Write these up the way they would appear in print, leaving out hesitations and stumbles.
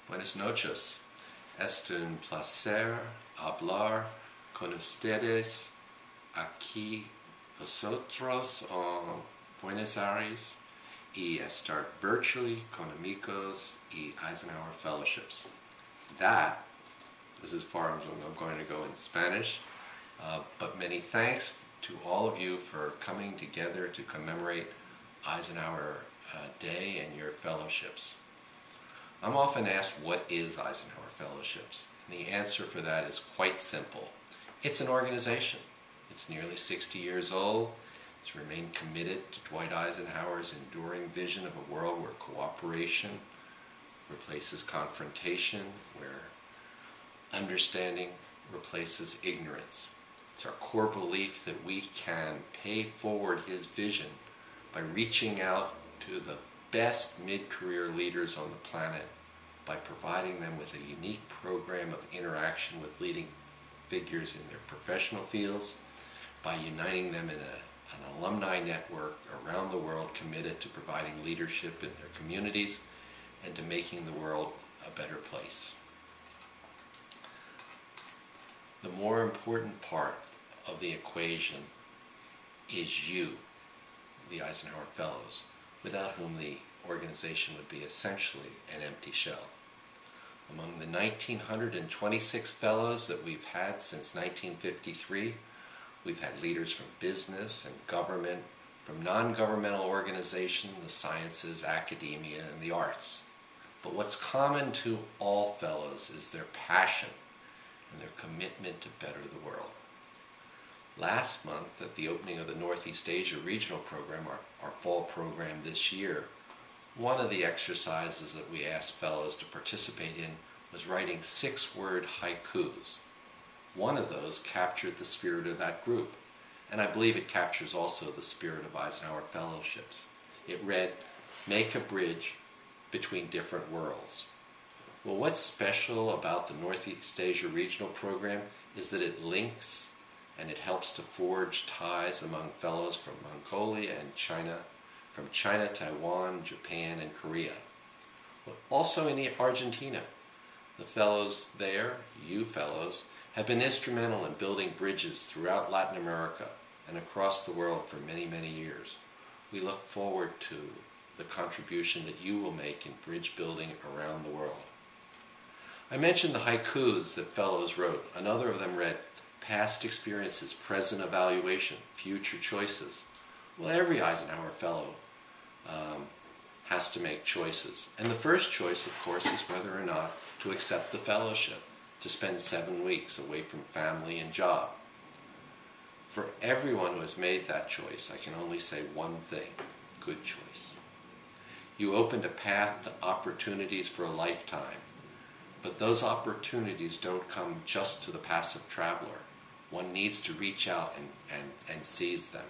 Buenas noches. Es un placer hablar con ustedes aquí vosotros en Buenos Aires y estar virtually con amigos y Eisenhower Fellowships. That is as far as I'm going to go in Spanish, but many thanks to all of you for coming together to commemorate Eisenhower Day and your fellowships. I'm often asked, what is Eisenhower Fellowships? And the answer for that is quite simple. It's an organization. It's nearly 60 years old. It's remained committed to Dwight Eisenhower's enduring vision of a world where cooperation replaces confrontation, where understanding replaces ignorance. It's our core belief that we can pay forward his vision by reaching out to the best mid-career leaders on the planet, by providing them with a unique program of interaction with leading figures in their professional fields, by uniting them in an alumni network around the world committed to providing leadership in their communities and to making the world a better place. The more important part of the equation is you, the Eisenhower Fellows, without whom the organization would be essentially an empty shell. Among the 1,926 fellows that we've had since 1953, we've had leaders from business and government, from non-governmental organizations, the sciences, academia, and the arts. But what's common to all fellows is their passion and their commitment to better the world. Last month, at the opening of the Northeast Asia Regional Program, our fall program this year, one of the exercises that we asked fellows to participate in was writing 6-word haikus. One of those captured the spirit of that group, and I believe it captures also the spirit of Eisenhower Fellowships. It read, "Make a bridge between different worlds." Well, what's special about the Northeast Asia Regional Program is that it links and it helps to forge ties among fellows from Mongolia and China, from China, Taiwan, Japan, and Korea. But also in Argentina. The fellows there, you fellows, have been instrumental in building bridges throughout Latin America and across the world for many, many years. We look forward to the contribution that you will make in bridge building around the world. I mentioned the haikus that fellows wrote. Another of them read, "Past experiences, present evaluation, future choices." Well, every Eisenhower Fellow has to make choices. And the first choice, of course, is whether or not to accept the fellowship, to spend 7 weeks away from family and job. For everyone who has made that choice, I can only say one thing: good choice. You opened a path to opportunities for a lifetime, but those opportunities don't come just to the passive traveler. One needs to reach out and seize them.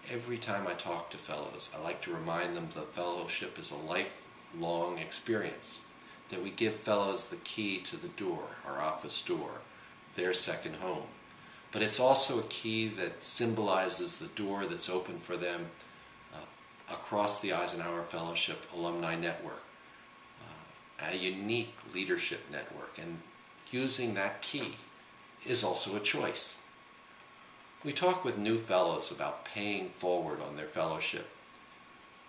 Every time I talk to fellows, I like to remind them that fellowship is a lifelong experience, that we give fellows the key to the door, our office door, their second home. But it's also a key that symbolizes the door that's open for them across the Eisenhower Fellowship Alumni Network, a unique leadership network, and using that key is also a choice. We talk with new fellows about paying forward on their fellowship.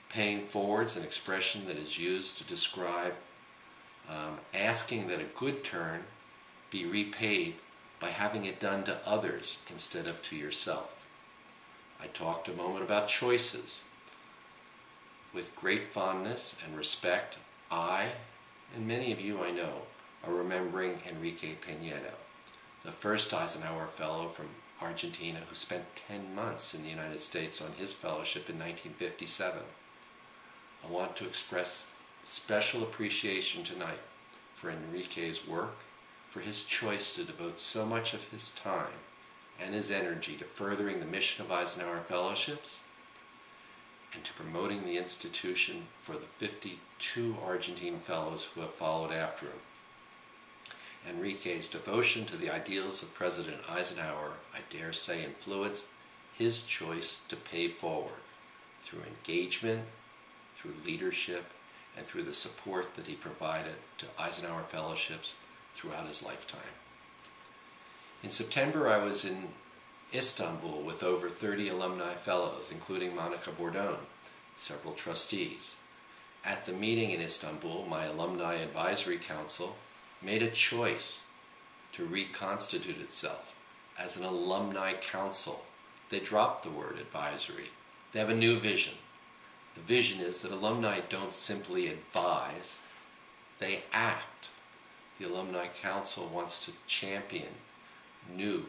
Paying forward is an expression that is used to describe asking that a good turn be repaid by having it done to others instead of to yourself. I talked a moment about choices. With great fondness and respect, I, and many of you I know, are remembering Enrique Peñero, the first Eisenhower Fellow from Argentina who spent 10 months in the United States on his fellowship in 1957. I want to express special appreciation tonight for Enrique's work, for his choice to devote so much of his time and his energy to furthering the mission of Eisenhower Fellowships and to promoting the institution for the 52 Argentine fellows who have followed after him. Enrique's devotion to the ideals of President Eisenhower, I dare say, influenced his choice to pay forward through engagement, through leadership, and through the support that he provided to Eisenhower Fellowships throughout his lifetime. In September, I was in Istanbul with over 30 alumni fellows, including Monica Bordone, several trustees. At the meeting in Istanbul, my Alumni Advisory Council made a choice to reconstitute itself as an alumni council. They dropped the word advisory. They have a new vision. The vision is that alumni don't simply advise, they act. The Alumni Council wants to champion new,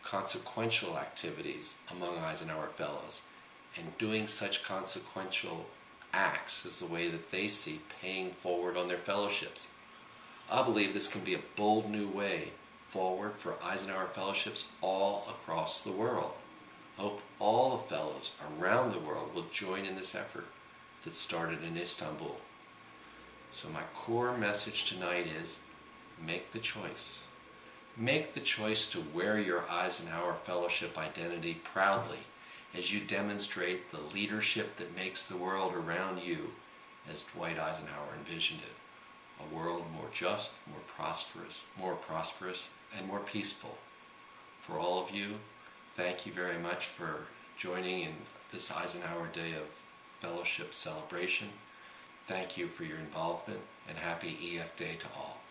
consequential activities among Eisenhower Fellows, and doing such consequential acts is the way that they see paying forward on their fellowships. I believe this can be a bold new way forward for Eisenhower Fellowships all across the world. I hope all the fellows around the world will join in this effort that started in Istanbul. So my core message tonight is, make the choice. Make the choice to wear your Eisenhower Fellowship identity proudly as you demonstrate the leadership that makes the world around you as Dwight Eisenhower envisioned it. A world more just, more prosperous, and more peaceful. For all of you, thank you very much for joining in this Eisenhower Day of Fellowship celebration. Thank you for your involvement, and happy EF Day to all.